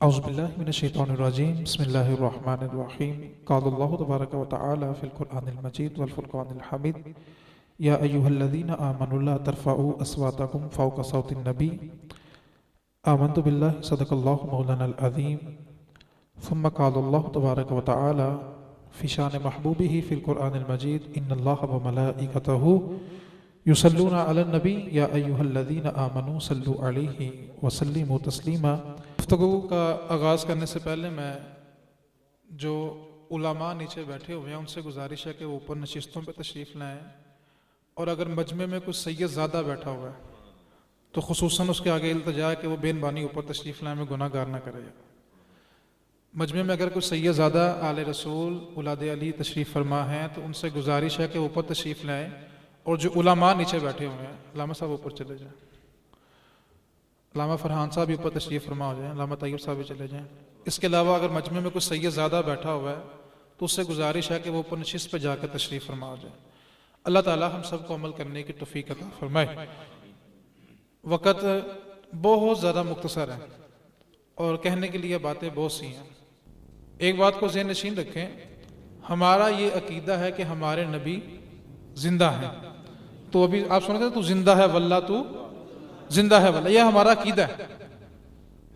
औज़ुबिल्लाहि मिनश्शैतानिर्रजीम बिस्मिल्लाहिर्रहमानिर्रहीम क़ालल्लाहु तबारक व तआला फ़िल क़ुरआनिल मजीद वल फ़ुरक़ानिल हमीद या अय्युहल्लज़ीना आमनु ला तर्फ़अू अस्वातकुम फ़ौक़ सौतिन नबी आमन्तु बिल्लाहि सदक़ल्लाहु मौलानल अज़ीम सुम्मा क़ालल्लाहु तबारक व तआला फ़ी शान महबूबिही फ़िल क़ुरआनिल मजीद इन्नल्लाह व मलाइकतहू युसल्लूना अलन नबी या अय्युहल्लज़ीना आमनू सल्लू अलैहि व सल्लिमू तस्लीमा। गुफ्तगू का आगाज़ करने से पहले मैं जो उलमा नीचे बैठे हुए हैं उनसे गुजारिश है कि वो ऊपर नशिस्तों पे तशरीफ़ लाएँ, और अगर मजमे में कुछ सैयद ज़्यादा बैठा हुआ है तो खुसूसन उसके आगे इल्तिजा है कि वो बेनबानी ऊपर तशरीफ़ लाएँ में गुनाहगार ना करे। मजमे में अगर कुछ सैयद ज़्यादा आले रसूल औलाद अली तशरीफ़ फरमा हैं तो उनसे गुजारिश है कि ऊपर तशरीफ़ लाएँ, और जो उलमा नीचे बैठे हुए हैं लामा साहब ऊपर चले जाएँ, लामा फरहान साहब भी ऊपर तशरीफ़ फरमा हो जाएँ, लामा तैयब साहब भी चले जाएँ। इसके अलावा अगर मजमे में कुछ सैयद ज़्यादा बैठा हुआ है तो उससे गुजारिश है कि वो ऊपर नशिस्त पर जाकर तशरीफ़ फरमा हो जाए। अल्लाह ताला हम सबको अमल करने की तौफीक अता फरमाए। वक़्त बहुत ज़्यादा मुख्तसर है और कहने के लिए बातें बहुत सी हैं। एक बात को ज़हन नशीन रखें, हमारा ये अकीदा है कि हमारे नबी जिंदा हैं। तो अभी आप सुन रहे थे, तू जिंदा है वल्ला, तू जिंदा है वल्ला, यह हमारा अकीदा है।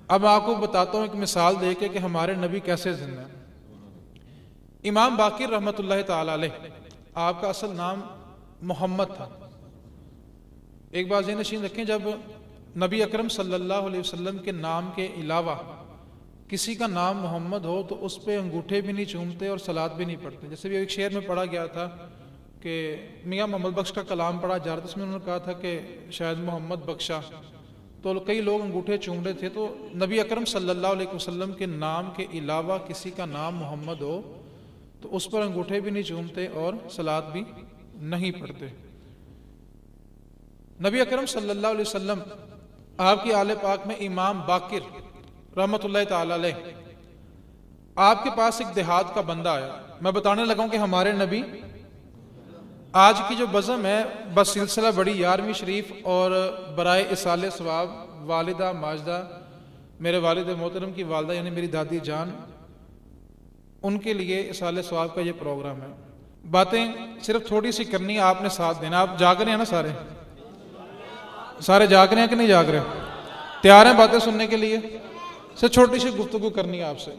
अब आपको बताता हूँ एक मिसाल दे के कि हमारे नबी कैसे जिंदा हैं। इमाम बाकिर रहमतुल्लाह ताला अलैह, आपका असल नाम मोहम्मद था। एक बात ज़हन नशीन रखें, जब नबी अकरम सल्लल्लाहु अलैहि वसल्लम के नाम के अलावा किसी का नाम मोहम्मद हो तो उस पर अंगूठे भी नहीं चूमते और सलात भी नहीं पढ़ते। जैसे भी एक शेर में पढ़ा गया था कि मियाँ मोहम्मद बख्श का कलाम पढ़ा जा रहा था, उसमें उन्होंने कहा था कि शायद मोहम्मद बख्शा, तो कई लोग अंगूठे चूम रहे थे। तो नबी अकरम सल्लल्लाहु अलैहि वसल्लम के नाम के अलावा किसी का नाम मोहम्मद हो तो उस पर अंगूठे भी नहीं चूमते और सलात भी नहीं पढ़ते। नबी अकरम सल्लल्लाहु अलैहि वसल्लम आपकी आले पाक में इमाम बाकिर रहमतुल्लाह ताला अलैह, आपके पास एक देहात का बंदा आया। मैं बताने लगा हूं कि हमारे नबी, आज की जो बज़म है बस सिलसिला बड़ी 11वीं शरीफ और बराए इसाले सवाब वालिदा माजदा, मेरे वालिद मोहतरम की वालदा यानी मेरी दादी जान, उनके लिए इसाले सवाब का ये प्रोग्राम है। बातें सिर्फ थोड़ी सी करनी है, आपने साथ देना। आप जाग रहे हैं ना, सारे जाग रहे हैं कि नहीं जाग रहे? तैयार हैं बातें सुनने के लिए? सिर्फ छोटी सी गुफ्तगू करनी है आपसे।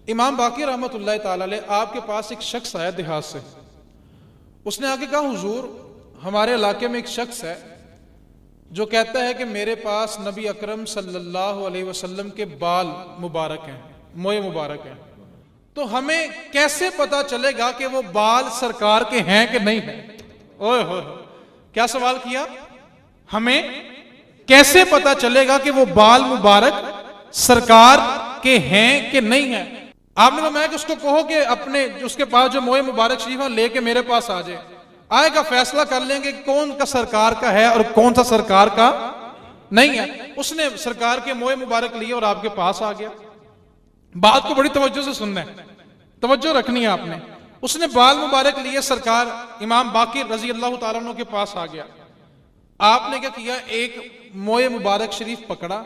इमाम बाकी रहमतुल्लाह ताला अलैह, आपके पास एक शख्स आया देहात से। उसने आके कहा, हुजूर हमारे इलाके में एक शख्स है जो कहता है कि मेरे पास नबी अकरम सल्लल्लाहु अलैहि वसल्लम के बाल मुबारक हैं, मोए मुबारक हैं, तो हमें कैसे पता चलेगा कि वो बाल सरकार के हैं कि नहीं है? ओए हो, क्या सवाल किया? हमें कैसे पता चलेगा कि वो बाल मुबारक सरकार के हैं कि नहीं है? आपने फरमाया कि उसको कहो कि अपने उसके पास जो मोए मुबारक शरीफ है लेके मेरे पास आ जाए, आएगा, फैसला कर लेंगे कौन का सरकार का है और कौन सा सरकार का नहीं है। उसने सरकार के मोए मुबारक लिए और आपके पास आ गया। बात को बड़ी तवज्जो से सुनना है, तवज्जो रखनी है आपने। उसने बाल मुबारक लिए, सरकार इमाम बाकिर रजी अल्लाह ताला अन्हु के पास आ गया। आपने क्या किया? एक मोए मुबारक शरीफ पकड़ा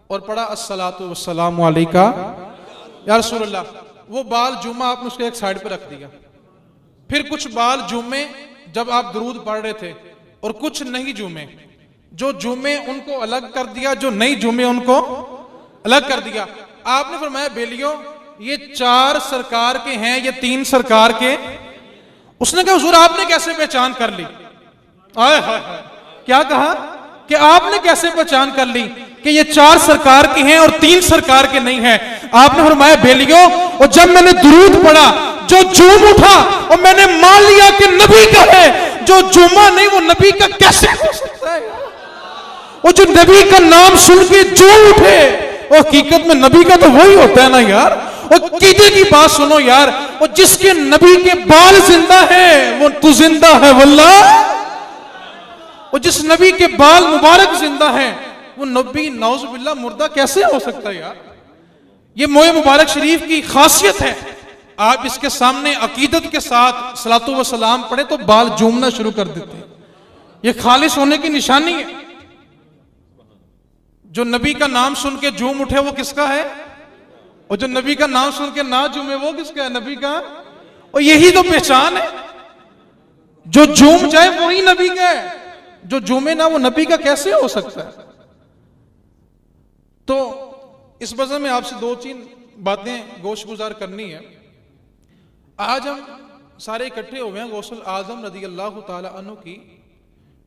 और पढ़ा अस्सलातु वस्सलामु अलैका या रसूलल्लाह। वो बाल जुम्मा आपने उसके एक साइड पे रख दिया। फिर कुछ बाल जुम्मे जब आप दुरूद पढ़ रहे थे और कुछ नहीं जुम्मे, जो जुम्मे उनको अलग कर दिया, जो नहीं जुम्मे उनको अलग कर दिया। आपने फरमाया, बेलियों ये 4 सरकार के हैं, ये 3 सरकार के? उसने कहा, हुजूर आपने कैसे पहचान कर ली? आए हाय, क्या कहा कि आपने कैसे पहचान कर ली कि ये 4 सरकार के हैं और 3 सरकार के नहीं है? आपने फरमाया, बेलियों और जब मैंने दुरूद पढ़ा जो झूम उठा और मैंने मान लिया कि नबी का है, जो जुम्मा नहीं वो नबी का कैसे हो सकता है? वो जो नबी का नाम सुन के झूम उठे, वो हकीकत में नबी का तो वही होता है ना यार। और कीदे की बात सुनो यार, और जिसके नबी के बाल जिंदा है वो तू जिंदा है वल्ला, और जिस नबी के बाल मुबारक जिंदा है वो नबी नौजुबिल्लाह मुर्दा कैसे हो सकता है यार? ये मोए मुबारक शरीफ की खासियत है। आप इसके सामने अकीदत के साथ सलातो व सलाम पढ़े तो बाल झूमना शुरू कर देते हैं। ये खालिस होने की निशानी है। जो नबी का नाम सुन के झूम उठे वो किसका है? और जो नबी का नाम सुन के ना झूमे वो किसका है? नबी का। और यही तो पहचान है, जो झूम जाए वही नबी का है, जो झूमे ना वो नबी का कैसे हो सकता है? तो इस वजह में आपसे 2-3 बातें गोश गुजार करनी है। आज हम सारे इकट्ठे हुए हैं गौसुल आजम रज़ी अल्लाह ताला अन्हु की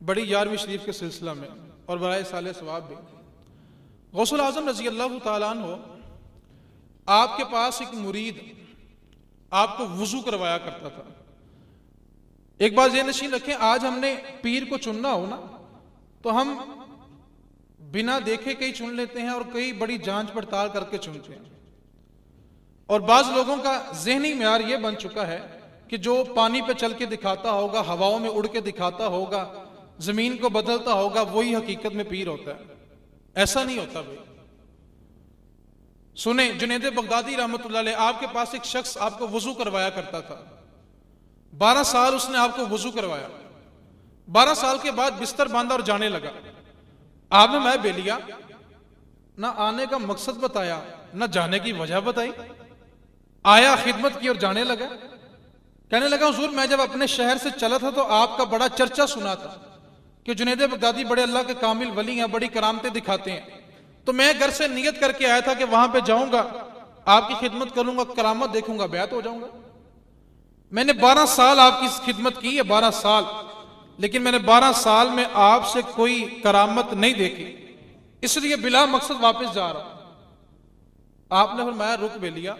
बड़ी 11वीं शरीफ के सिलसिला में और बराए साले सवाब भी। गौसुल आजम रज़ी अल्लाह ताला अन्हु, आपके पास एक मुरीद आपको वुजू करवाया करता था। एक बात ये नशीन रखें, आज हमने पीर को चुनना हो ना तो हम बिना देखे कई चुन लेते हैं और कई बड़ी जांच पड़ताल करके चुनते हैं। और बाज लोगों का ज़हनी म्यार यह बन चुका है कि जो पानी पे चल के दिखाता होगा, हवाओं में उड़ के दिखाता होगा, जमीन को बदलता होगा, वही हकीकत में पीर होता है। ऐसा नहीं होता भाई। सुने, जुनैद बगदादी रहमतुल्लाह अलैह, आपके पास एक शख्स आपको वुजू करवाया करता था। 12 साल उसने आपको वुजू करवाया। 12 साल के बाद बिस्तर बांधा और जाने लगा। आपने मैं बेलिया ना आने का मकसद बताया ना जाने की वजह बताई, आया खिदमत की और जाने लगा। कहने लगा हुजूर, मैं जब अपने शहर से चला था तो आपका बड़ा चर्चा सुना था कि जुनैद बगदादी बड़े अल्लाह के कामिल वली हैं, बड़ी करामतें दिखाते हैं। तो मैं घर से नियत करके आया था कि वहां पे जाऊंगा, आपकी खिदमत करूंगा, करामत देखूंगा, बैत हो जाऊंगा। मैंने 12 साल आपकी खिदमत की है, 12 साल, लेकिन मैंने 12 साल में आपसे कोई करामत नहीं देखी, इसलिए बिला मकसद वापस जा रहा हूं। आपने फरमाया रुक बेलिया,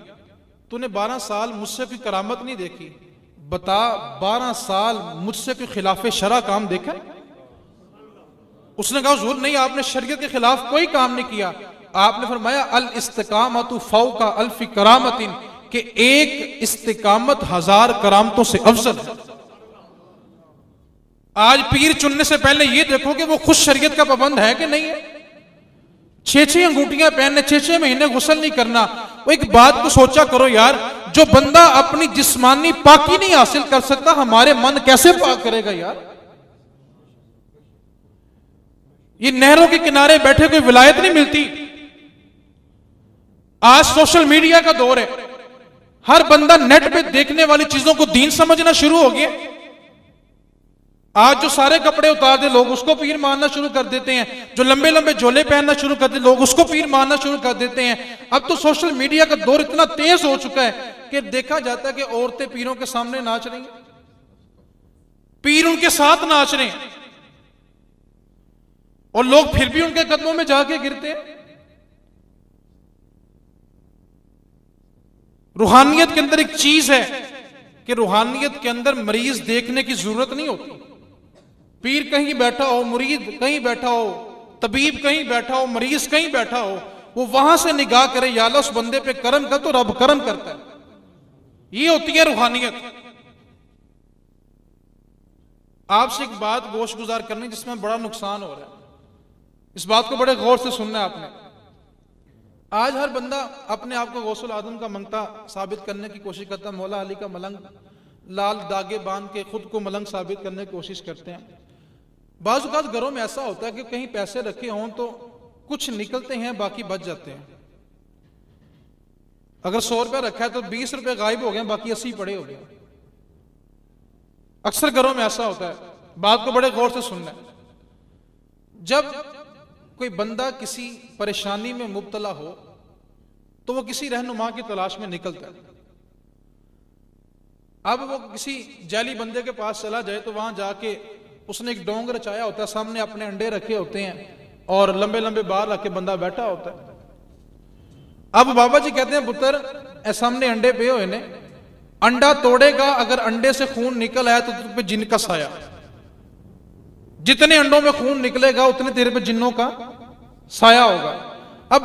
तूने 12 साल मुझसे कोई करामत नहीं देखी, बता 12 साल मुझसे कोई खिलाफ शरा काम देखा? उसने कहा हुजूर नहीं, आपने शरीयत के खिलाफ कोई काम नहीं किया। आपने फरमाया अल इस्तिकामतु फौका अल्फी करामतिन, कि एक इस्तिकामत 1000 करामतों से अफजल है। आज पीर चुनने से पहले यह देखो कि वो खुद शरीयत का पाबंद है कि नहीं है। 6-6 अंगूठियां पहनने, 6-6 महीने गुस्ल नहीं करना। वो एक बात को सोचा करो यार, जो बंदा अपनी जिस्मानी पाकी नहीं हासिल कर सकता, हमारे मन कैसे पाक करेगा यार? ये नहरों के किनारे बैठे कोई विलायत नहीं मिलती। आज सोशल मीडिया का दौर है, हर बंदा नेट पे देखने वाली चीजों को दीन समझना शुरू हो गया। आज जो सारे कपड़े उतार दे लोग उसको पीर मानना शुरू कर देते हैं, जो लंबे लंबे झोले पहनना शुरू कर दे लोग उसको पीर मानना शुरू कर देते हैं। अब तो सोशल मीडिया का दौर इतना तेज हो चुका है कि देखा जाता है कि औरतें पीरों के सामने नाच रही हैं, पीर उनके साथ नाच रहे हैं, और लोग फिर भी उनके कदमों में जाके गिरते हैं। रूहानियत के अंदर एक चीज है कि रूहानियत के अंदर मरीज देखने की जरूरत नहीं होती। पीर कहीं बैठा हो, मुरीद कहीं बैठा हो, तबीब कहीं बैठा हो, मरीज कहीं बैठा हो, वो वहां से निगाह करे, या अल्लाह उस बंदे पे करम कर तो रब करम करता है। ये होती है रूहानियत। आपसे एक बात गोश गुजार करनी जिसमें बड़ा नुकसान हो रहा है, इस बात को बड़े गौर से सुनना है आपने। आज हर बंदा अपने आप को गौसुल आदम का मंगता साबित करने की कोशिश करता है, मौला अली का मलंग, लाल दागे बांध के खुद को मलंग साबित करने की कोशिश करते हैं। बाज़ औक़ात घरों में ऐसा होता है कि कहीं पैसे रखे हों तो कुछ निकलते हैं, बाकी बच जाते हैं। अगर 100 रुपया रखा है तो 20 रुपए गायब हो गए, बाकी 80 पड़े हो गए। अक्सर घरों में ऐसा होता है। बात को बड़े गौर से सुनना है। जब कोई बंदा किसी परेशानी में मुब्तला हो तो वो किसी रहनुमा की तलाश में निकलता है। अब वो किसी जाली बंदे के पास चला जाए तो वहां जाके उसने एक डोंग रचाया होता है, सामने अपने अंडे रखे होते हैं और लंबे लंबे बाल रख के बंदा बैठा होता है। अब बाबा जी कहते हैं पुत्र सामने अंडे पे हुए ने, अंडा तोड़ेगा, अगर अंडे से खून निकल आया तो तुझ पे जिन का साया, जितने अंडों में खून निकलेगा उतने तेरे पे जिन्नों का साया होगा। अब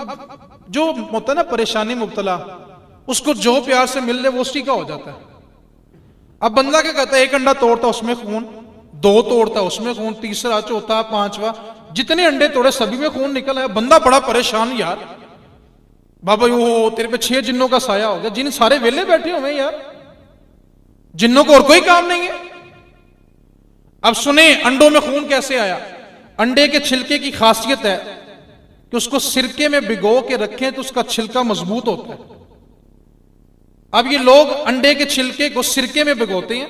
जो होता है ना परेशानी मुब्तला, उसको जो प्यार से मिल ले वो उसी का हो जाता है। अब बंदा क्या कहता है, एक अंडा तोड़ता उसमें खून, 2 तोड़ता उसमें खून, तीसरा, चौथा, 5वां, जितने अंडे तोड़े सभी में खून निकल आया। बंदा बड़ा परेशान, यार बाबा वो तेरे पे 6 जिन्नों का साया हो गया। जिन सारे वेले बैठे हुए यार, जिन्नों को और कोई काम नहीं है। अब सुने अंडों में खून कैसे आया। अंडे के छिलके की खासियत है कि उसको सिरके में भिगो के रखें तो उसका छिलका मजबूत होता है। अब ये लोग अंडे के छिलके को सिरके में भिगोते हैं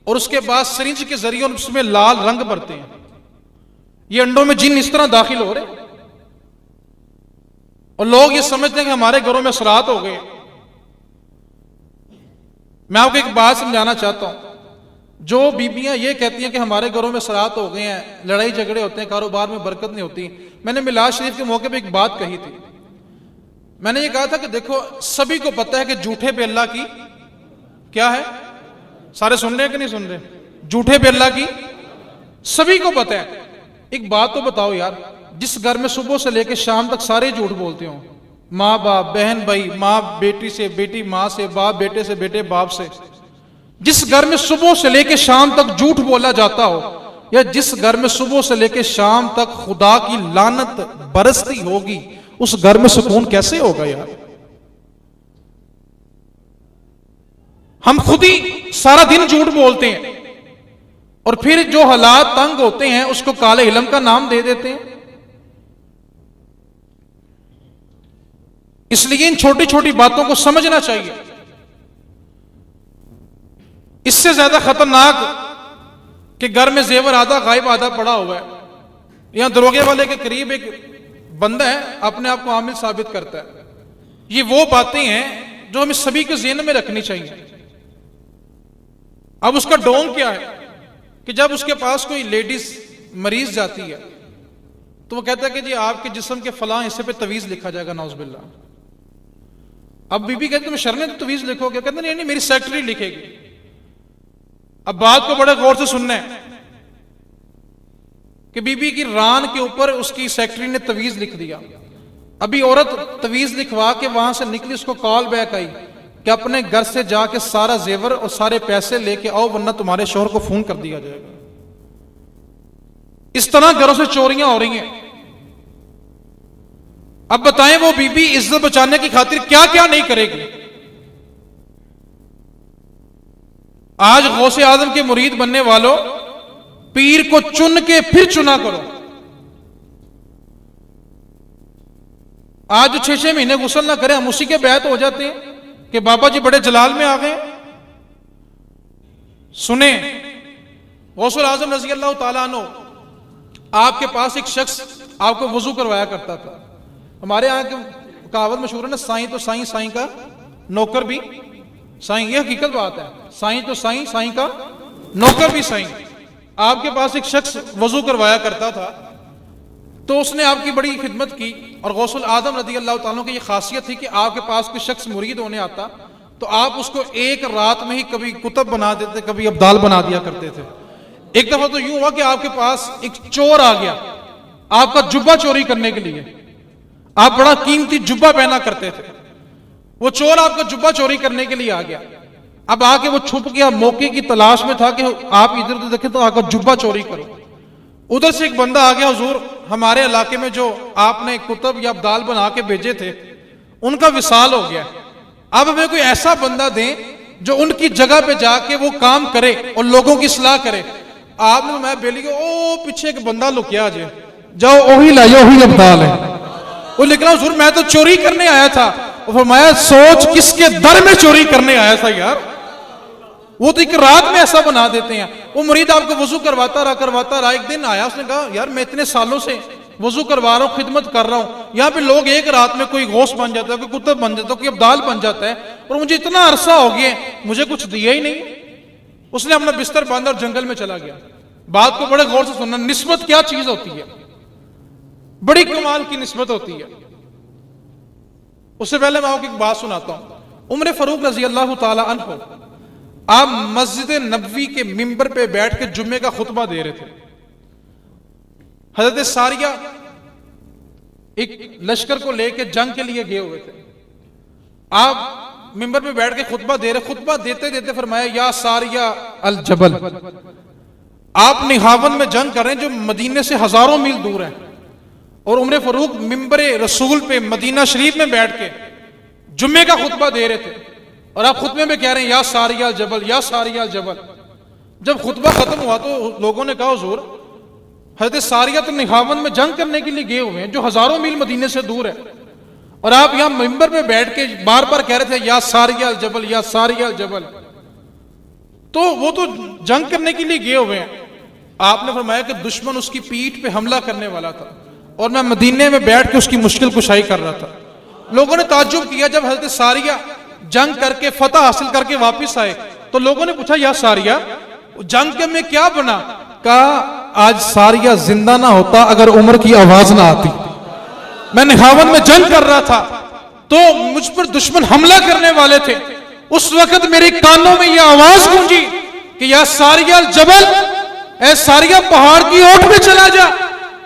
और उसके बाद सिरिंज के जरिए उसमें लाल रंग भरते हैं। ये अंडों में जिन इस तरह दाखिल हो रहे और लोग ये समझते हैं कि हमारे घरों में सराहत हो गए। मैं आपको एक बात समझाना चाहता हूं, जो बीबियां ये कहती हैं कि हमारे घरों में सराहत हो गए हैं, लड़ाई झगड़े होते हैं, कारोबार में बरकत नहीं होती, मैंने मिलाद शरीफ के मौके पे एक बात कही थी। मैंने ये कहा था कि देखो, सभी को पता है कि झूठे पे अल्लाह की क्या है। सारे सुन रहे हैं कि नहीं सुन रहे? झूठे पे अल्लाह की सभी को पता है। एक बात तो बताओ यार, जिस घर में सुबह से लेकर शाम तक सारे झूठ बोलते हो, माँ बाप, बहन भाई, माँ बेटी से, बेटी माँ से, बाप बेटे से, बेटे बाप से, जिस घर में सुबह से लेकर शाम तक झूठ बोला जाता हो, या जिस घर में सुबह से लेकर शाम तक खुदा की लानत बरसती होगी, उस घर में सुकून कैसे होगा यार? हम खुद ही सारा दिन झूठ बोलते हैं और फिर जो हालात तंग होते हैं उसको काले इल्म का नाम दे देते हैं। इसलिए इन छोटी छोटी बातों को समझना चाहिए। इससे ज्यादा खतरनाक कि घर में जेवर आधा गायब आधा पड़ा हुआ है। यहां दरोगे वाले के करीब एक बंदा है, अपने आप को आमिल साबित करता है। ये वो बातें हैं जो हमें सभी के ज़हन में रखनी चाहिए। अब उसका ढोंग क्या है कि जब उसके पास कोई लेडीज मरीज जाती है तो वो कहता है कि जी आपके जिस्म के फलां हिस्से पे तवीज लिखा जाएगा, नाउज़ुबिल्लाह। अब बीबी कहती तुम्हें शर्म है तो तवीज लिखोगे? कहते नहीं नहीं, मेरी सेक्रेटरी लिखेगी। अब बात को बड़े गौर से सुनना है कि बीबी की रान के ऊपर उसकी सेक्रेटरी ने तवीज लिख दिया। अभी औरत तवीज लिखवा के वहां से निकली, उसको कॉल बैक आई कि अपने घर से जाके सारा जेवर और सारे पैसे लेके आओ वरना तुम्हारे शौहर को फोन कर दिया जाएगा। इस तरह घरों से चोरियां हो रही हैं। अब बताएं वो बीबी इज्जत बचाने की खातिर क्या क्या नहीं करेगी। आज गौसे आजम के मुरीद बनने वालों, पीर को चुन के फिर चुना करो। आज जो 6-6 महीने गुस्ल ना करें, हम उसी के बैत हो जाते हैं कि बाबा जी बड़े जलाल में आ गए। सुने, गौसुल आजम रजी अल्लाह ताला अन्हु, आपके पास एक शख्स आपको वजू करवाया करता था। हमारे यहाँ की कहावत मशहूर है ना, साईं तो साईं, साईं का नौकर भी साईं। ये हकीकत बात है, साईं तो साईं, साईं का नौकर भी साईं। आपके पास एक शख्स वजू करवाया करता था, तो उसने आपकी बड़ी खिदमत की। और गौसुल आदम रज़ी अल्लाह ताला की ये खासियत थी कि आपके पास कोई शख्स मुरीद होने आता तो आप उसको एक रात में ही कभी कुतुब बना देते, कभी अब्दाल बना दिया करते थे। एक दफा तो यूं हुआ कि आपके पास एक चोर आ गया आपका जुब्बा चोरी करने के लिए। आप बड़ा कीमती जुब्बा पहना करते थे, वो चोर आपका जुब्बा चोरी करने के लिए आ गया। अब आके वो छुप गया, मौके की तलाश में था कि आप इधर उधर देखें तो आपका जुब्बा चोरी करो। उधर से एक बंदा आ गया, हुजूर हमारे इलाके में जो आपने कुतुब या अब्दाल बना के भेजे थे उनका विसाल हो गया। अब हमें कोई ऐसा बंदा दें जो उनकी जगह पे जाके वो काम करे और लोगों की सलाह करे। आपने मैं बेली को ओ पीछे एक बंदा लुकिया जे, जाओ वही लाइयो, वही अब्दाल है। वो लिख रहा हुजूर मैं तो चोरी करने आया था। और फरमाया सोच किसके दर में चोरी करने आया था यार। वो तो एक रात में ऐसा बना देते हैं। वो मुरीद आपको वजू करवाता रहा। एक दिन आया, उसने कहा यार मैं इतने सालों से वजू करवा रहा हूँ, खिदमत कर रहा हूँ, यहाँ पे लोग एक रात में कोई गौस बन जाता है, कोई कुतुब बन जाता है, कोई अब्दाल बन जाता है, और मुझे इतना अरसा हो गया मुझे कुछ दिया ही नहीं। उसने अपना बिस्तर बांधा और जंगल में चला गया। बात को बड़े गौर से सुनना, निस्बत क्या चीज होती है, बड़ी कमाल की निस्बत होती है। उससे पहले मैं आपको एक बात सुनाता हूं। उमर फारूक रजी अल्लाह ताला अन्हु आप मस्जिद नबवी के मिंबर पे बैठ के जुम्मे का खुतबा दे रहे थे। हजरत सारिया एक लश्कर को लेके जंग के लिए गए हुए थे। आप मिंबर पे बैठ के खुतबा दे रहे, खुतबा देते देते फरमाया या सारिया अल जबल। आप निहावन में जंग कर रहे हैं जो मदीने से हजारों मील दूर है, और उमर फारूक मिंबर रसूल पे मदीना शरीफ में बैठ के जुम्मे का खुतबा दे रहे थे, और आप खुतबे में कह रहे हैं या सारिया जबल, या सारिया जबल। जब खुतबा खत्म हुआ तो लोगों ने कहा हुजूर हजरत सारिया तो निहावन में जंग करने के लिए गए हुए हैं जो हजारों मील मदीने से दूर है, और आप यहां मिंबर पे बैठ के बार बार कह रहे थे या सारिया जबल, या सारिया जबल। तो वो तो जंग करने के लिए गए हुए हैं। आपने फरमाया कि दुश्मन उसकी पीठ पे हमला करने वाला था और मैं मदीने में बैठ के उसकी मुश्किल कुशाई कर रहा था। लोगों ने ताज्जुब किया जब हजरत सारिया जंग करके फतह हासिल करके वापस आए तो लोगों ने पूछा या सारिया जंग के में क्या बना? कहा आज सारिया जिंदा ना होता अगर उमर की आवाज ना आती। मैं निहावन में जंग कर रहा था तो मुझ पर दुश्मन हमला करने वाले थे। उस वक्त मेरे कानों में यह आवाज गूंजी कि या सारिया जबल, ऐ सारिया पहाड़ की ओट में चला जा।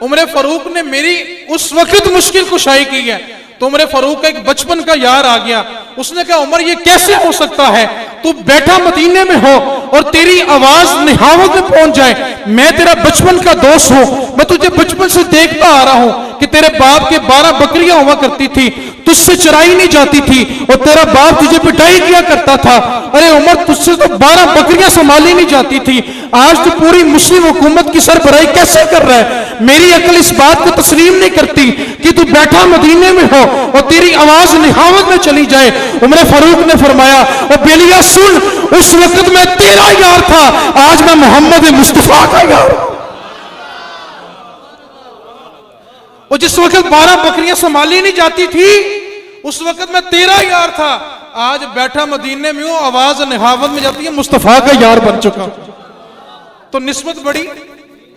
उमर फारूक ने मेरी उस वक्त मुश्किल कुशाई की है। तो उमर फारूक का एक बचपन का यार आ गया। उसने कहा उमर ये कैसे हो सकता है, तू बैठा मदीने में हो और तेरी आवाज निहावत में पहुंच जाए। मैं तेरा बचपन का दोस्त हूं, मैं तुझे बचपन से देखता आ रहा हूं कि तेरे बाप के 12 बकरियां हुआ करती थी, तुझसे चराई नहीं जाती थी और तेरा बाप तुझे पिटाई किया करता था। अरे उमर तुझसे तो 12 बकरियां संभाली नहीं जाती थी, आज तो पूरी मुस्लिम हुकूमत की सरबराही कैसे कर रहा है? मेरी अकल इस बात को तस्लीम नहीं करती कि तू बैठा मदीने में हो और तेरी आवाज निहावत में चली जाए। उमर फारूक ने फरमाया ओ बेलिया सुन, उस वक्त मैं तेरा यार था, आज मैं मोहम्मद मुस्तफा का यार। और जिस वक्त 12 बकरियां संभाली नहीं जाती थी उस वक्त मैं तेरा यार था, आज बैठा मदीने में हूं, आवाज निहावत में जाती है, मुस्तफा का यार बन चुका। तो निस्बत बड़ी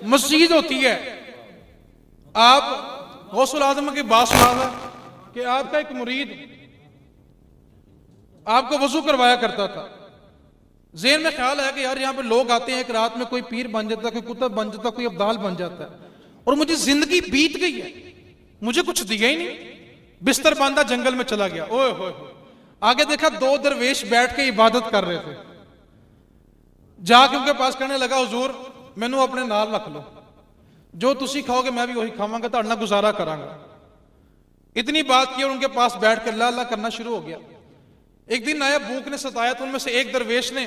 मजीद होती है। आप गौसुल आजम की बात सुना कि आपका एक मुरीद आपको वजू करवाया करता था। जेहन में ख्याल है कि यार यहां पे लोग आते हैं, एक रात में कोई पीर बन जाता है, कोई कुतुब बन जाता है, कोई अब्दाल बन जाता है, और मुझे जिंदगी बीत गई है, मुझे कुछ दिया ही नहीं। बिस्तर बांधा जंगल में चला गया। ओए होए, आगे देखा 2 दरवेश बैठ के इबादत कर रहे थे। जाके उनके पास कहने लगा हुजूर मैनू अपने नाल रख लो, जो तुसी खाओगे मैं भी वही खावांगा, तो अड़ना गुजारा करांगा। इतनी बात की और उनके पास बैठ कर अल्लाह अल्लाह करना शुरू हो गया। एक दिन आया, भूख ने सताया, तो उनमें से एक दरवेश ने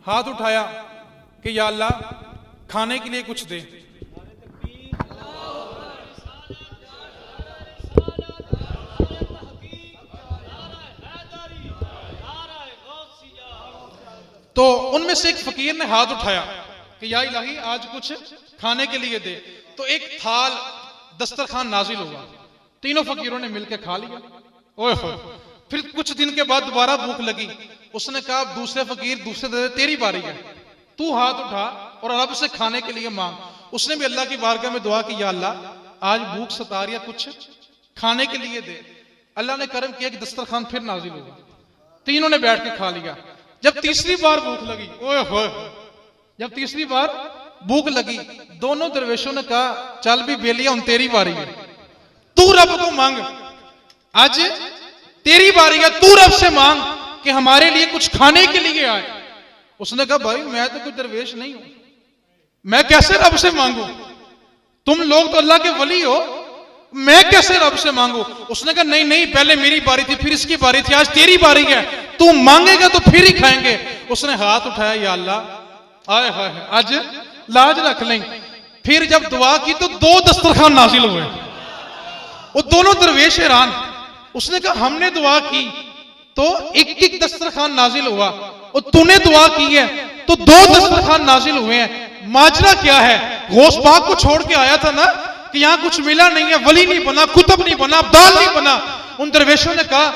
हाथ उठाया कि या अल्लाह खाने के लिए कुछ दे। तो उनमें से एक फकीर ने हाथ उठाया कि या इलाही आज कुछ खाने के लिए दे। तो एक थाल दस्तरखान नाजिल हुआ, तीनों फकीरों ने मिलकर खा लिया। ओए होए, फिर कुछ दिन के बाद दोबारा भूख लगी। उसने कहा दूसरे फकीर दूसरे दे, तेरी बारी है, तू हाथ उठा और रब से खाने के लिए मांग। उसने भी अल्लाह की बारगाह में दुआ की, या अल्लाह आज भूख सता रही है, कुछ खाने के लिए दे। अल्लाह ने करम किया कि दस्तरखान फिर नाजिल हुआ, तीनों ने बैठ के खा लिया। जब तीसरी बार भूख लगी, ओए होए, जब तीसरी बार भूख लगी, दोनों दरवेशों ने कहा चल भी बेलिया हुन तेरी बारी है, तू रब को मांग, आज तेरी बारी है, तू रब से मांग कि हमारे लिए कुछ खाने के लिए आए। उसने कहा भाई मैं तो कोई दरवेश नहीं हूं, मैं कैसे रब से मांगू? तुम लोग तो अल्लाह के वली हो, मैं कैसे रब से मांगू? उसने कहा नहीं नहीं, पहले मेरी बारी थी, फिर इसकी बारी थी, आज तेरी बारी है, तू मांगेगा तो फिर ही खाएंगे। उसने हाथ उठाया, या अल्लाह आए हाय आज लाज रख लें। फिर जब दुआ की तो 2 दस्तरखान नाजिल हुए, वो दोनों दरवेश हैरान। उसने कहा हमने दुआ की तो एक दस्तरखान नाजिल हुआ, और तूने दुआ की है तो 2 दस्तरखान नाजिल हुए हैं, माजरा क्या है? गौस पाक को छोड़ के आया था ना कि यहां कुछ मिला नहीं है, वली नहीं बना, कुतुब नहीं बना, अब्दाल नहीं बना। उन दरवेशों ने कहा,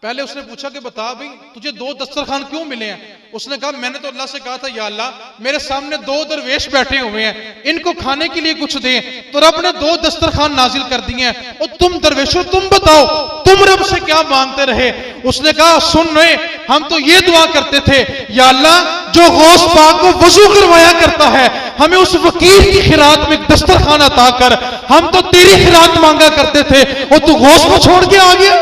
पहले उसने पूछा कि बता भाई तुझे 2 दस्तरखान क्यों मिले हैं? उसने कहा मैंने तो अल्लाह से कहा था या अल्लाह मेरे सामने 2 दरवेश बैठे हुए हैं, इनको खाने के लिए कुछ दे, तो रब ने 2 दस्तरखान नाजिल कर दिए हैं, और तुम दरवेशों तुम बताओ तुम रब से क्या मांगते रहे? उसने कहा सुन रहे, हम तो ये दुआ करते थे, या अल्लाह जो गौस पाक को वजू करवाया करता है हमें उस फकीर की खिरात में एक दस्तरखान अता कर, हम तो तेरी खिरात मांगा करते थे और तू गौस को छोड़ के आ गया।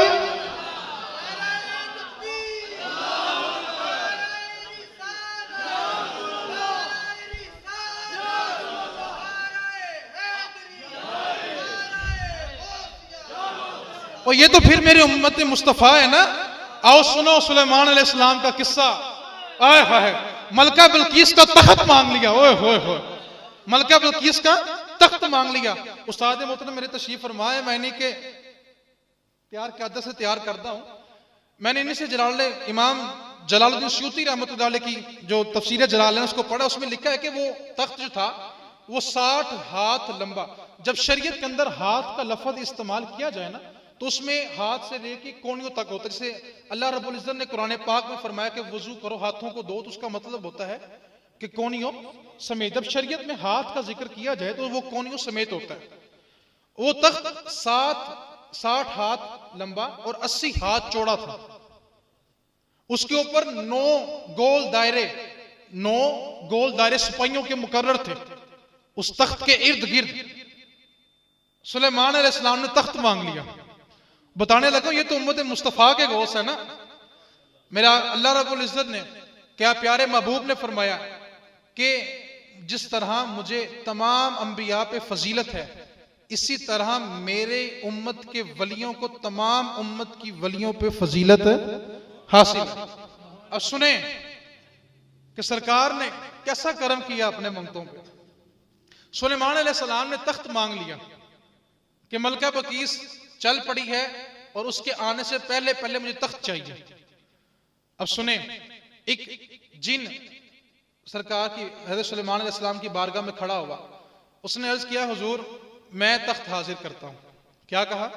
और ये तो फिर मेरी उम्मत मुस्तफा है ना। आओ सुनो सुलेमान अलैहिस्सलाम का किस्सा। आए हाय, मलका बिल्कीस का तख्त मांग लिया। ओए होए होए, मलका बिल्कीस का तख्त मांग लिया। उस्ताद मोहतरम मेरे तशरीफ फरमाए, मैंने के तैयार क़यादत से तैयार करता हूँ। मैंने इन्हीं से इमाम जलालुद्दीन सयूती रहमतुल्लाह अलैह की जो तफसीर जलाल है उसको पढ़ा। उसमें लिखा है कि वो तख्त जो था वो 60 हाथ लंबा। जब शरीयत के अंदर हाथ का लफ्ज़ इस्तेमाल किया जाए ना तो उसमें हाथ से लेके कोनियों तक होता है। जैसे अल्लाह रब्बुल इज़्ज़त ने कुरान पाक में फरमाया कि वजू करो, हाथों को धो, तो उसका मतलब होता है कि कोनियों समेत। जब शरीयत में हाथ का जिक्र किया जाए तो वो कोनियों समेत होता है। वो तख्त 60 हाथ लंबा और 80 हाथ चौड़ा था। उसके ऊपर 9 गोल दायरे सिपाहियों के मुकर्रर थे। उस तख्त के इर्द गिर्द सुलेमान अलैहिस्सलाम ने तख्त मांग लिया। बताने लगा ये तो उम्मत मुस्तफा के गौस है ना। मेरा अल्लाह रब्बुल इज़्ज़त ने, क्या प्यारे महबूब ने फरमाया कि जिस तरह मुझे तमाम अंबिया पे फजीलत है, इसी तरह मेरे उम्मत के वलियों को तमाम उम्मत की वलियों पे फजीलत हासिल है। अब सुने कि सरकार ने कैसा करम किया अपने मंगतों पे। सुलेमान अलैहिस्सलाम ने तख्त मांग लिया कि मलका बकीस चल पड़ी है और उसके आने से पहले पहले मुझे तख्त चाहिए। अब सुने, एक जिन सरकार की हज़रत सुलेमान अलैहिस्सलाम की बारगाह में खड़ा हुआ। उसने अर्ज किया, हुजूर मैं तख्त हाजिर करता हूं। क्या कहा?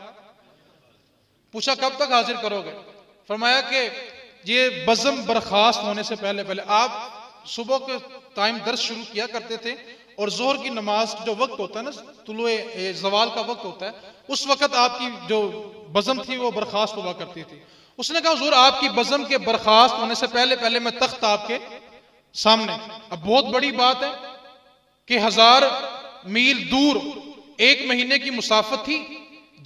पूछा कब तक हाजिर करोगे? फरमाया कि ये बज़म बर्खास्त होने से पहले पहले। आप सुबह के टाइम दर्स शुरू किया करते थे और जोहर की नमाज जो वक्त होता है ना, तुलुए ज़वाल का वक्त होता है, उस वक्त आपकी जो बज़म थी वो बर्खास्त हुआ करती थी। उसने कहा हुजूर आपकी बज़म के बर्खास्त होने से पहले पहले मैं तख्त आपके सामने। अब बहुत बड़ी बात है कि 1000 मील दूर 1 महीने की मुसाफत थी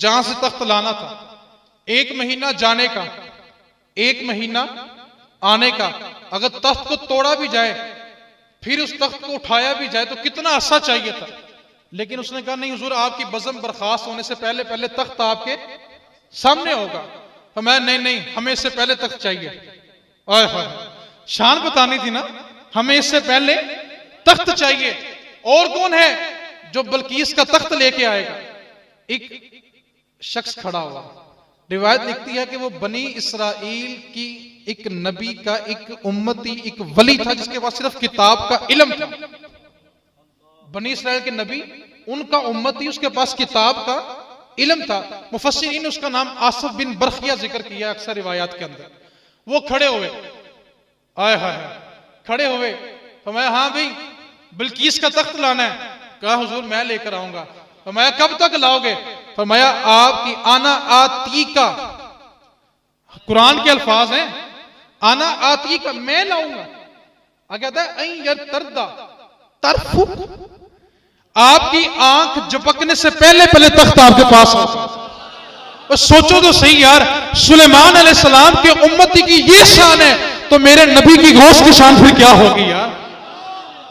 जहां से तख्त लाना था। 1 महीना जाने का, 1 महीना आने का। अगर तख्त को तोड़ा भी जाए फिर उस तख्त को उठाया भी जाए तो कितना अरसा चाहिए था। लेकिन उसने कहा नहीं हुजूर आपकी बज़म बर्खास्त होने से पहले पहले तख्त आपके सामने होगा। तो मैं नहीं हमें इससे पहले तख्त चाहिए। ओए होए, शान बतानी थी ना, हमें इससे पहले तख्त चाहिए। और कौन है जो बल्कीस का तख्त लेके आएगा? एक शख्स खड़ा हुआ। रिवायत लिखती है कि वो बनी इसराइल की एक नबी का एक उम्मती, एक वली था जिसके पास सिर्फ किताब का इल्म था। बनी इसराइल के नबी, उनका उम्मती, उसके पास किताब का इल्म था। मुफस्सिरीन ने उसका नाम आसिफ बिन बरखिया जिक्र किया अक्सर रिवायात के अंदर। वो खड़े हुए, आए हाय खड़े हुए। फरमाया हाँ भाई बिल्कीस का तख्त लाना है। कहा हुजूर मैं लेकर आऊंगा। फरमाया कब तक लाओगे? फरमाया आपकी आना आती का, कुरान के अल्फाज हैं, आना आती का, मैं लाऊंगा। कहता है आपकी आंख झपकने से पहले पहले तख्त आपके पास होगा। और सोचो तो सही यार, सुलेमान अलैहिस्सलाम के उम्मती की ये शान है तो मेरे नबी की गौस की शान फिर क्या होगी यार।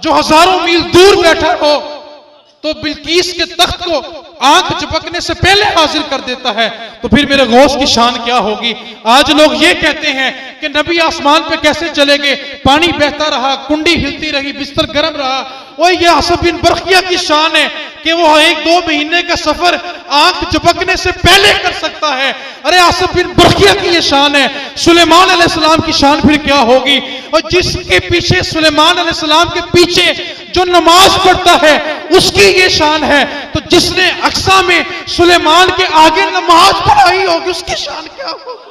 जो हजारों मील दूर बैठा हो तो बिल्कीस के तख्त को आंख झपकने से पहले हाजिर कर देता है तो फिर मेरे गौस की शान क्या होगी। आज लोग ये कहते हैं कि नबी आसमान पे कैसे चले गए, पानी बहता रहा, कुंडी हिलती रही, बिस्तर गर्म रहा। वो ये आसिफ बिन बरखिया की शान है कि वो 1-2 महीने का सफर आंख झपकने से पहले कर सकता है। अरे आसिफ बिन बरखिया की ये शान है, सुलेमान अलैहिस्सलाम की शान फिर क्या होगी। और जिसके पीछे, सुलेमान अलैहिस्सलाम के पीछे जो नमाज पढ़ता है उसकी ये शान है, तो जिसने अक्सा में सुलेमान के आगे नमाज पढ़ाई होगी उसकी शान क्या होगी।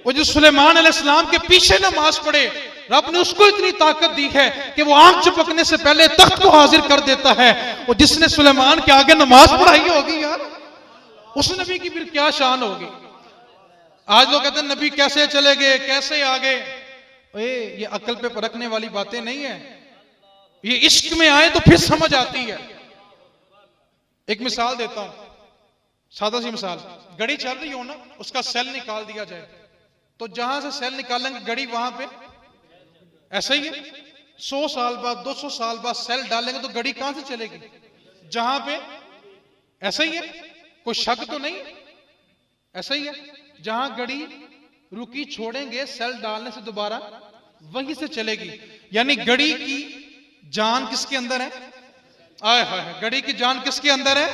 वो जो सुलेमान अलैहिस्सलाम के पीछे नमाज पढ़े, रब ने उसको इतनी ताकत दी है कि वो आंख झपकने से पहले तख्त को हाजिर कर देता है। वो जिसने सुलेमान के आगे नमाज पढ़ाई होगी यार, उस नबी की फिर क्या शान होगी। आज लोग कहते हैं नबी कैसे चले गए, कैसे आ गए। ये अकल पे परखने वाली बातें नहीं है, ये इश्क में आए तो फिर समझ आती है। एक मिसाल देता हूं, सादा सी मिसाल। घड़ी चल रही हो ना, उसका सेल निकाल दिया जाए तो जहां से सेल निकालेंगे घड़ी वहां पे ऐसा ही है। 100 साल बाद, 200 साल बाद सेल डालेंगे तो घड़ी कहां से चलेगी? जहां पे ऐसा ही है, कोई शक तो नहीं, ऐसा ही है। जहां घड़ी रुकी छोड़ेंगे सेल डालने से दोबारा वहीं से चलेगी। यानी घड़ी की जान किसके अंदर है? आए हाय, घड़ी की जान किसके अंदर है?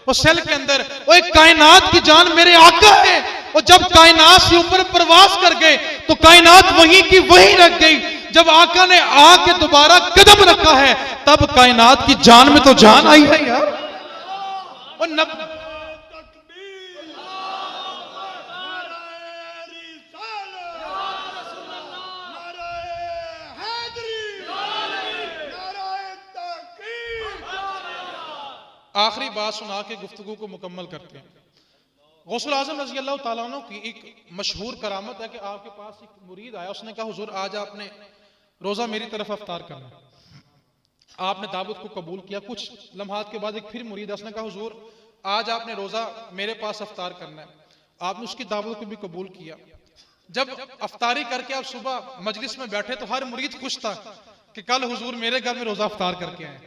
वो सेल के अंदर। वो एक कायनात की जान मेरे आका है, और जब कायनात से ऊपर प्रवास कर गए तो कायनात वहीं की वहीं रख गई। जब आका ने आके दोबारा कदम रखा है तब कायनात की जान में तो जान आई है यार। और आखिरी बात सुना के गुफ्तगू को मुकम्मल करते हैं। गौसुल आजम रज़ी अल्लाह ताला अन्हु की एक मशहूर करामत है कि आपके पास एक मुरीद आया, उसने कहा हुजूर आज आपने रोजा मेरी तरफ अफ्तार करना है। आपने दावत को कबूल किया। कुछ लम्हात के बाद एक फिर मुरीद है, उसने कहा हुजूर आज आपने रोजा मेरे पास अफ्तार करना है। आपने उसकी दावत को भी कबूल किया। जब अफ्तारी करके आप सुबह मजलिस में बैठे तो हर मुरीद खुश था कि कल हुजूर मेरे घर में रोजा अफ्तार करके आए।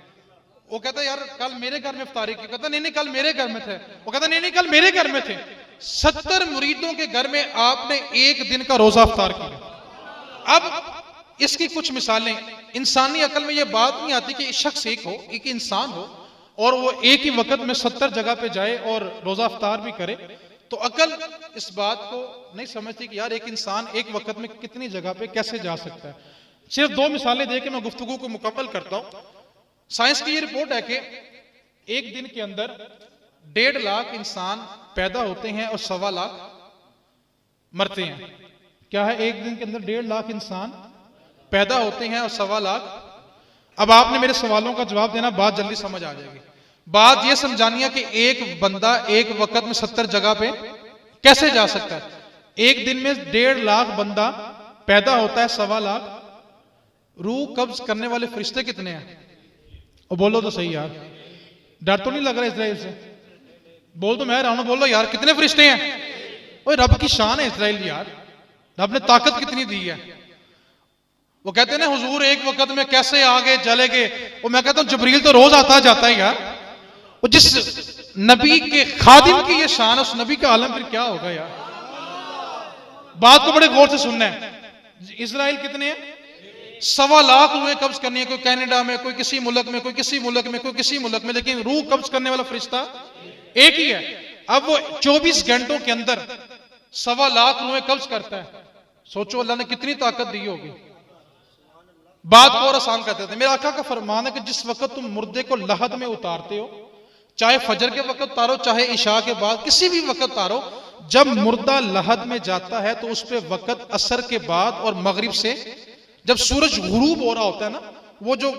वो कहता यार कल मेरे घर में इफ्तारी की, कहता नहीं कल मेरे घर में थे। वो कहता नहीं कल मेरे घर में थे। 70 मुरीदों के घर में आपने एक दिन का रोजा अफ्तार किया। अब इसकी कुछ मिसालें, इंसानी अकल में यह बात नहीं आती कि शख्स एक हो, एक इंसान हो और वो एक ही वक्त में 70 जगह पे जाए और रोजा अफ्तार भी करे, तो अकल इस बात को नहीं समझती कि यार एक इंसान एक वक्त में कितनी जगह पे कैसे जा सकता है। सिर्फ 2 मिसालें देके मैं गुफ्तगू को मुकम्मल करता हूं। साइंस की ये रिपोर्ट है कि एक दिन के अंदर 1.5 लाख इंसान पैदा होते हैं और 1.25 लाख मरते हैं। क्या है? एक दिन के अंदर 1.5 लाख इंसान पैदा होते हैं और 1.25 लाख। अब आपने मेरे सवालों का जवाब देना, बात जल्दी समझ आ जाएगी। बात यह समझानी है कि एक बंदा एक वक्त में 70 जगह पे कैसे जा सकता है। एक दिन में 1.5 लाख बंदा पैदा होता है, 1.25 लाख। रूह कब्ज करने वाले फरिश्ते कितने हैं? और बोलो तो सही यार, डर तो नहीं लग रहा इजराइल से? बोल तो मैं रहा हूं, बोलो यार कितने फरिश्ते हैं? ओए रब की शान है इजराइल यार, रब ने ताकत कितनी दी है। वो कहते हैं ना हुजूर एक वक्त में कैसे आगे चले गए। वो मैं कहता हूं जबरील तो रोज आता जाता है यार। वो जिस नबी के खादिम की ये शान है, उस नबी का आलम फिर क्या होगा यार। बात को बड़े गौर से सुनना है। इजराइल कितने हैं? 1.25 लाख रूहें कब्ज करनी है। कोई कनाडा में, कोई किसी मुल्क में, कोई किसी मुल्क में, कोई किसी मुल्क में, लेकिन रूह कब्ज करने वाला फरिश्ता एक ही है। अब वो 24 घंटों के अंदर 1.25 लाख रूहें कब्ज करता है। सोचो अल्लाह ने कितनी ताकत दी होगी। बात को और आसान करते थे। मेरे आका का फरमान है कि जिस वक्त तुम मुर्दे को लहद में उतारते हो, चाहे फजर के वक्त उतारो चाहे इशा के बाद, किसी भी वक्त उतारो, जब मुर्दा लहद में जाता है तो उस पे वक्त असर के बाद और मगरिब से, जब सूरज गुरूब हो रहा होता है ना, वो जो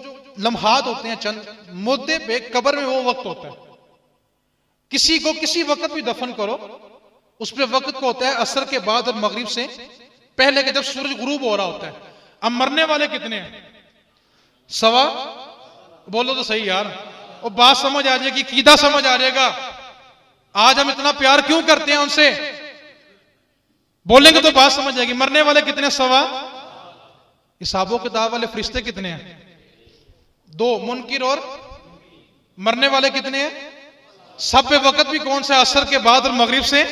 लम्हात होते हैं चंद, मुर्दे पे कब्र में वो वक्त होता है। किसी को किसी वक्त भी दफन करो, उस पे वक्त को होता है असर के बाद और मगरिब से पहले के, जब सूरज गुरूब हो रहा होता है। अब मरने वाले कितने हैं? 1.25। बोलो तो सही यार, और बात समझ आ जाएगी, कीदा समझ आ जाएगा। आज हम इतना प्यार क्यों करते हैं उनसे, बोलेंगे तो बात समझ आएगी। मरने वाले कितने? 1.25। हिसाबो किताब वाले फरिश्ते कितने हैं? 2। मुनकिर और मरने वाले कितने हैं? सब पे वक्त भी कौन सा? असर के बाद और मगरिब से।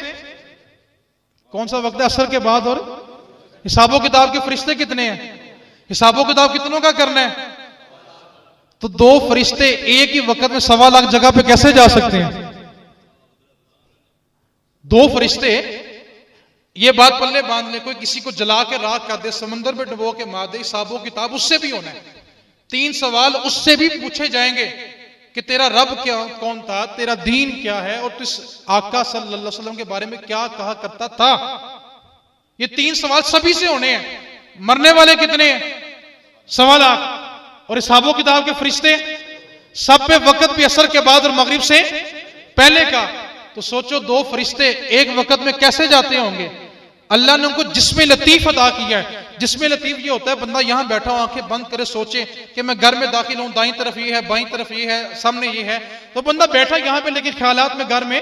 कौन सा वक्त है? असर के बाद। और हिसाबो किताब के फरिश्ते कितने हैं? हिसाबो किताब कितनों का करना है? तो 2 फरिश्ते एक ही वक्त में 1.25 लाख जगह पे कैसे जा सकते हैं? 2 फरिश्ते, ये बात पल्ले बांध ले, कोई किसी को जला के राख कर दे, समंदर में डुबो के मार दे, हिसाबो किताब उससे भी होना है। 3 सवाल उससे भी पूछे जाएंगे कि तेरा रब क्या कौन था, तेरा दीन क्या है, और तुम आका सल्लल्लाहु अलैहि वसल्लम के बारे में क्या कहा करता था। ये 3 सवाल सभी से होने हैं। मरने वाले कितने हैं? 1.25 लाख। और हिसाबो किताब के फरिश्ते सब पे वक्त भी असर के बाद और मगरिब से पहले का। तो सोचो 2 फरिश्ते एक वक्त में कैसे जाते होंगे। अल्लाह ने उनको जिस्म लतीफ अदा किया है। जिस्म लतीफ ये होता है बंदा यहां बैठा हो, आंखें बंद करे, सोचे कि मैं घर में दाखिल हूं, दाईं तरफ ये है, बाईं तरफ ये है, सामने ये है, तो बंदा बैठा यहां पे लेकिन ख्यालात में घर में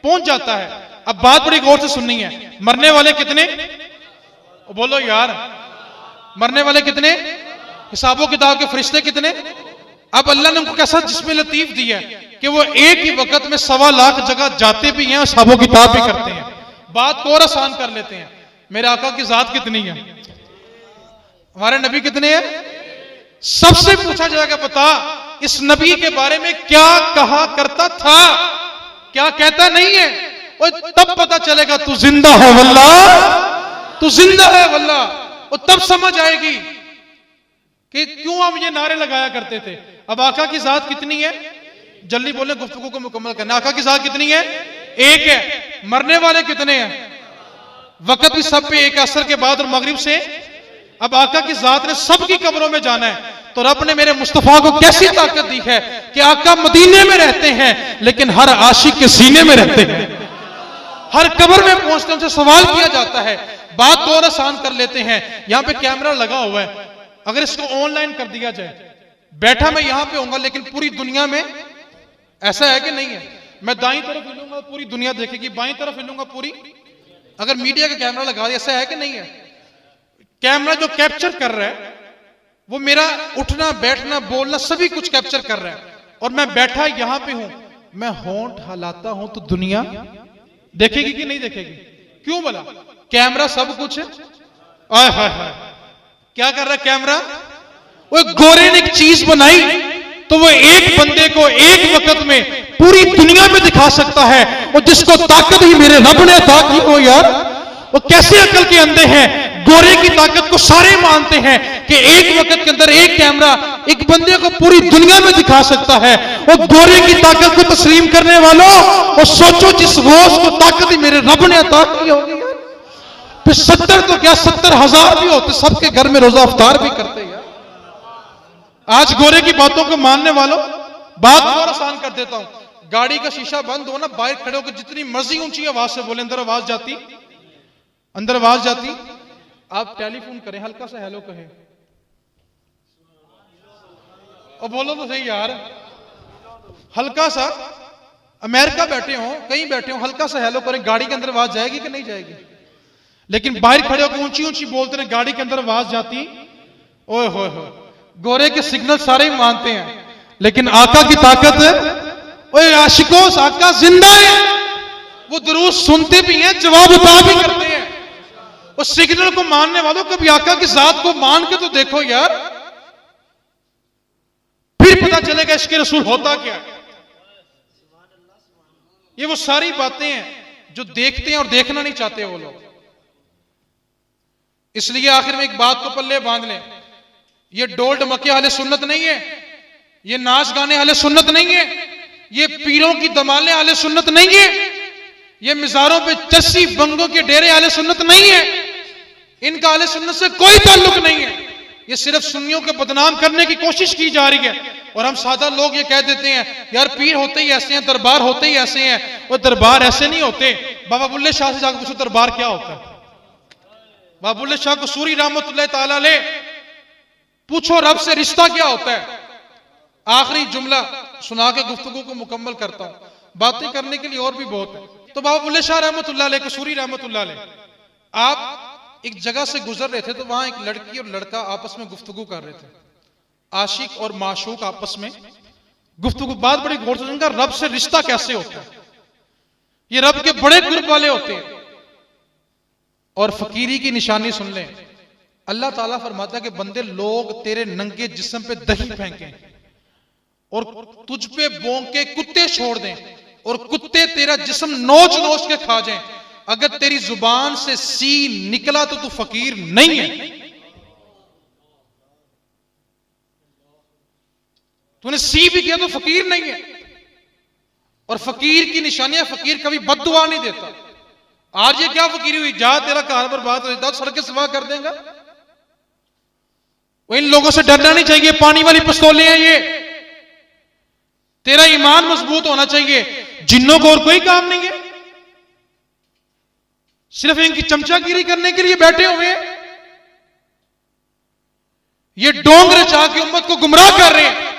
पहुंच जाता है। अब बात बड़ी गौर से सुननी है। मरने वाले कितने? बोलो यार, मरने वाले कितने? हिसाबो किताब के फरिश्ते कितने? अब अल्लाह ने उनको कैसा जिस्म लतीफ दिया है कि वो एक ही वक्त में 1.25 लाख जगह जाते भी हैं और हिसाबो किताब भी करते हैं। बात को और आसान कर लेते हैं। मेरे आका की जात कितनी है, हमारे नबी कितने हैं। सबसे पूछा जाएगा बता इस नबी के बारे में क्या कहा करता था, क्या कहता नहीं है, और तब पता चलेगा तू जिंदा है वल्ला, तू जिंदा है वल्ला। और तब समझ आएगी कि क्यों हम ये नारे लगाया करते थे। अब आका की जात कितनी है, जल्दी बोले गुफ्तगू को मुकम्मल करना। आका की जात कितनी है, एक है। मरने वाले कितने हैं, वक्त भी सब पे एक, असर के बाद और मगरिब से। अब आका की जात ने सबकी कब्रों में जाना है, तो रब ने मेरे मुस्तफा को कैसी ताकत दी है कि आका मदीने में रहते हैं लेकिन हर आशिक के सीने में रहते हैं। हर कब्र में पहुंचते उनसे सवाल किया जाता है। बात तो और आसान कर लेते हैं, यहां पे कैमरा लगा हुआ है, अगर इसको ऑनलाइन कर दिया जाए, बैठा मैं यहां पे होऊंगा लेकिन पूरी दुनिया में ऐसा है कि नहीं है, मैं दाईं तरफ हिलूंगा पूरी दुनिया देखेगी, बाईं तरफ हिलूंगा पूरी, अगर मीडिया का कैमरा लगा दिया, ऐसा है कि नहीं है। कैमरा जो कैप्चर कर रहा है वो मेरा उठना बैठना बोलना सभी कुछ कैप्चर कर रहा है, और मैं बैठा यहां पे हूं, मैं होंठ हिलाता हूं तो दुनिया देखेगी कि नहीं देखेगी। क्यों बोला, कैमरा सब कुछ है। आय हाय हाय, क्या कर रहा है कैमरा, वो गोरे ने एक चीज बनाई तो वो एक बंदे को एक वक्त में पूरी दुनिया में दिखा सकता है, और जिसको ताकत ही मेरे रब ने अता की हो यार, वो कैसे अकल के अंधे हैं। गोरे की ताकत को सारे मानते हैं कि एक वक्त के अंदर एक कैमरा एक बंदे को पूरी दुनिया में दिखा सकता है, और गोरे की ताकत को तस्लीम करने वालों, और सोचो जिस रोज को ताकत ही मेरे रब ने अता की होगी यार, फिर 70 तो क्या 70,000 भी होते, सबके घर में रोजा अफ्तार भी करते यार। आज गोरे की बातों को मानने वालों, बात और आसान कर देता हूं, गाड़ी का शीशा बंद हो ना, बाहर खड़े होकर जितनी मर्जी ऊंची आवाज से बोले, अंदर आवाज जाती, अंदर आवाज जाती। आप टेलीफोन करें, हल्का सा हेलो कहें, और बोलो तो सही यार, हल्का सा, अमेरिका बैठे हो कहीं बैठे हो, हल्का सा हेलो करें, गाड़ी के अंदर आवाज जाएगी कि नहीं जाएगी। लेकिन बाहर खड़े होकर ऊंची ऊंची बोलते हैं, गाड़ी के अंदर आवाज जाती। ओए होए होए, गोरे के सिग्नल सारे ही मानते हैं, लेकिन आका की ताकत, ओए आशिकों आका जिंदा है, वो दुरूद सुनते भी हैं, जवाब अता भी करते हैं। उस सिग्नल को मानने वालों, कभी आका की जात को मान के तो देखो यार, फिर पता चलेगा इसके रसूल होता क्या है। ये वो सारी बातें हैं जो देखते हैं और देखना नहीं चाहते वो लोग। इसलिए आखिर में एक बात को पल्ले बांध लें, ये डोल डमके वाले सुन्नत नहीं है, ये नाच गाने वाले सुन्नत नहीं है, ये पीरों की दमाले वाले सुन्नत नहीं है, ये मिजारों पे चस्सी बंगों के डेरे वाले सुन्नत नहीं है, इनका आले सुन्नत से कोई ताल्लुक नहीं है। ये सिर्फ सुन्नियों को बदनाम करने की कोशिश की जा रही है, और हम सादा लोग ये कह देते हैं यार पीर होते ही ऐसे हैं, दरबार होते ही ऐसे हैं। वो दरबार ऐसे नहीं होते। बाबा बुल्ले शाह से जाकर पूछो दरबार क्या होता है। बाबा बुल्ले शाह कसूरी रहमतुल्लाह ताला अलैह पूछो रब से रिश्ता क्या होता है। आखिरी जुमला सुना के गुफ्तगू को मुकम्मल करता हूं, बातें करने के लिए और भी बहुत है। तो बाबा बुल्ले शाह रहमतुल्लाह अलैह कसूरी रहमतुल्लाह अलैह, आप एक जगह से गुजर रहे थे तो वहां एक लड़की और लड़का आपस में गुफ्तगू कर रहे थे, आशिक और माशूक आपस में गुफ्तगू। बात बड़ी गौर से सुनकर, रब से रिश्ता कैसे होता है, ये रब के बड़े कुर्ब वाले होते हैं। और फकीरी की निशानी सुन लें, अल्लाह ताला फरमाता है कि बंदे लोग तेरे नंगे जिस्म पे दही फेंकें और तुझ पे भौंक के कुत्ते छोड़ दें, और कुत्ते तेरा जिस्म नोच नोच के खा जाएं, अगर तेरी जुबान से सी निकला तो तू फकीर नहीं है। तूने सी भी किया तो फकीर नहीं है। और फकीर की निशानियां, फकीर कभी बद्दुआ नहीं देता। आज ये क्या फकीरी हुई, जा तेरा घर बर्बाद हो जाता, सड़कें सवा कर देगा। वो इन लोगों से डरना नहीं चाहिए, पानी वाली पिस्तौलें हैं ये। तेरा ईमान मजबूत होना चाहिए। जिन्नों को और कोई काम नहीं है, सिर्फ इनकी चमचागिरी करने के लिए बैठे हुए हैं। ये डोंग रचा के उम्मत को गुमराह कर रहे हैं,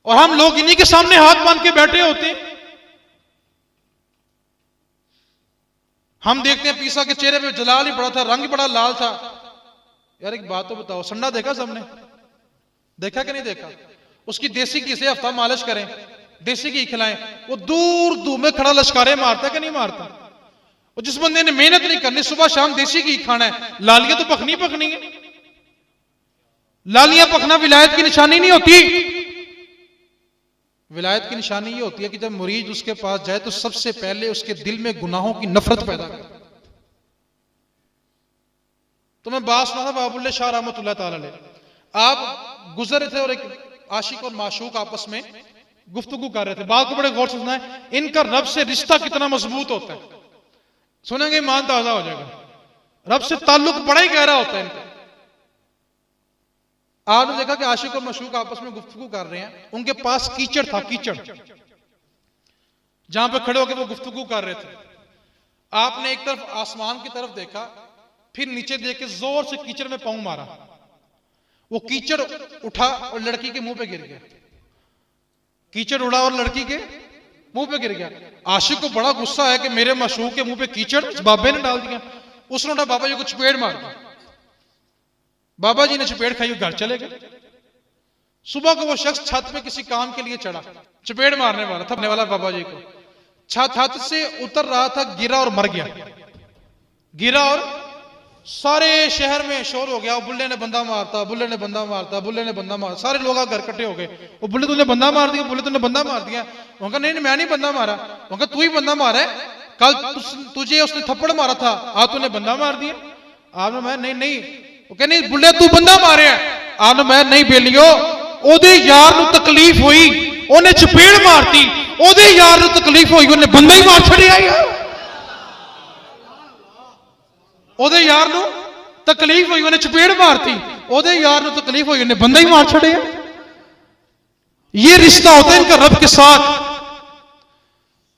और हम लोग इन्हीं के सामने हाथ बांध के बैठे होते हैं। हम देखते हैं पीसा के चेहरे पे जलाल ही बड़ा था, रंग ही बड़ा लाल था। यार एक बात तो बताओ, संडा देखा सबने, देखा कि नहीं देखा? उसकी देसी घी से हफ्ता मालिश करें, देसी घी खिलाएं, वो दूर दूर में खड़ा लश्कारे मारता है कि नहीं मारता? और जिस बंदे ने मेहनत नहीं करनी, सुबह शाम देसी घी खाना है, लालियां तो पकनी पकनी है। लालियां पकना विलायत की निशानी नहीं होती। विलायत की निशानी ये होती है कि जब मुरीद उसके पास जाए तो सबसे पहले उसके दिल में गुनाहों की नफरत पैदा करे। तो मैं बात सुना था बाबुल्ले शाह रहमतुल्लाह ताला अलैह, आप गुजर रहे थे और एक आशिक और माशूक आपस में गुफ्तगू कर रहे थे। बात को बड़े गौर से सुना है, इनका रब से रिश्ता कितना मजबूत होता है, सुनेंगे ईमान ताजा हो जाएगा। रब से ताल्लुक बड़ा ही गहरा होता है इनका। आपने देखा कि आशिक और मशूक आपस में गुफ्तगू कर रहे हैं, उनके पास कीचड़ था, कीचड़ जहां पे खड़े होकर वो गुफ्तगू कर रहे थे। आपने एक तरफ आसमान की तरफ देखा, फिर नीचे देख के जोर से कीचड़ में पांव मारा, वो कीचड़ उठा और लड़की के मुंह पे गिर गया। कीचड़ उड़ा और लड़की के मुंह पे गिर गया। आशिक को बड़ा गुस्सा है कि मेरे मशूक के मुंह पे कीचड़ बाबे ने डाल दिया। उसने उठा बाबा जी को चपेड़ मार दी। बाबा जी ने चपेड़ खाई, घर चले गए। सुबह को वो शख्स छत पे किसी काम के लिए चढ़ा, चपेड़ मारने वाला था वाला बाबा जी को। छत से उतर रहा था, गिरा और मर गया। गिरा और सारे शहर में शोर हो गया, बुल्ले ने बंदा मारता, बुल्ले ने बंदा मारता, बुल्ले ने बंदा मारता। सारे लोग घर इकट्ठे हो गए, वो बुल्ले तूने बंदा मार दिया, बुल्ले तूने बंदा मार दिया। उनका नहीं मैं नहीं बंदा मारा। उनका तू ही बंदा मारा है, कल तुझे उसने थप्पड़ मारा था, आज तूने बंदा मार दिया। आपने मैं नहीं नहीं, वो कह नहीं बुल्ले तू बंदा मारे है। आपने मैं नहीं बेलियो, ओदे यार नू तकलीफ हुई, उन्हें चपेड़ मारती, ओदे यार नू तकलीफ हुई, उन्हें बंदा ही मार छड़िया यार। ओदे यार नू तकलीफ हुई, उन्हें चपेड़ मारती, ओदे यार नू तकलीफ हुई, उन्हें बंदा ही मार छड़िया। ये रिश्ता होता है इनका रब के साथ।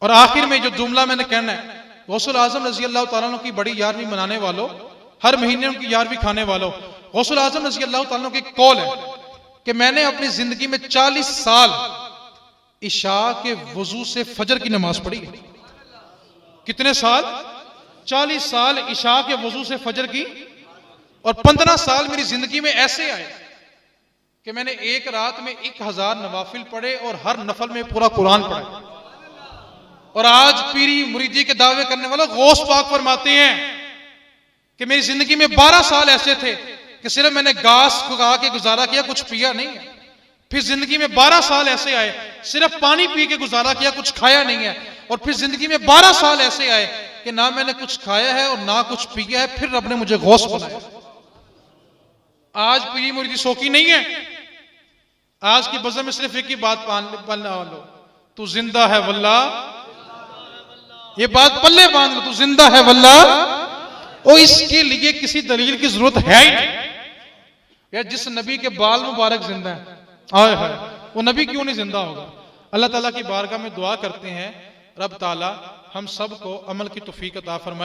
और आखिर में जो जुमला मैंने कहना है, गौसुल आजम रजी अल्लाह तआला अन्हु की बड़ी यारवी मनाने वालों, हर महीने उनकी यारवी खाने वालों, गौसुल आजम रजी अल्लाह तआला अन्हु की कौल है कि मैंने अपनी जिंदगी में 40 साल इशा के वजू से फजर की नमाज पढ़ी है। कितने साल? 40 साल इशा के वजू से फजर की। और 15 साल मेरी जिंदगी में ऐसे आए कि मैंने एक रात में 1000 नवाफिल पढ़े और हर नफल में पूरा कुरान पढ़ा। और आज पीरी मुरीदी के दावे करने वाले गौस पाक फरमाते हैं कि मेरी जिंदगी में 12 साल ऐसे थे कि सिर्फ मैंने घास उगा के गुजारा किया, कुछ पिया नहीं है। फिर जिंदगी में 12 साल ऐसे आए, सिर्फ पानी पी के गुजारा किया, कुछ खाया नहीं है। और फिर जिंदगी में 12 साल ऐसे आए कि ना मैंने कुछ खाया है और ना कुछ पिया है, फिर रब ने मुझे गौस बनाया। आज पीरी मुरीदी शौकी नहीं है। आज की बज़म में सिर्फ एक ही बात पालना वालों, तू जिंदा है वल्ला, ये बात पल्ले बांध लो, तू जिंदा है वल्ला। और इसके लिए किसी दलील की जरूरत है ही नहीं। यार जिस नबी के बाल मुबारक जिंदा है, आए हाय, वो नबी क्यों नहीं जिंदा होगा? अल्लाह ताला की बारगाह में दुआ करते हैं, रब ताला हम सब को अमल की तौफीक अता फरमाए।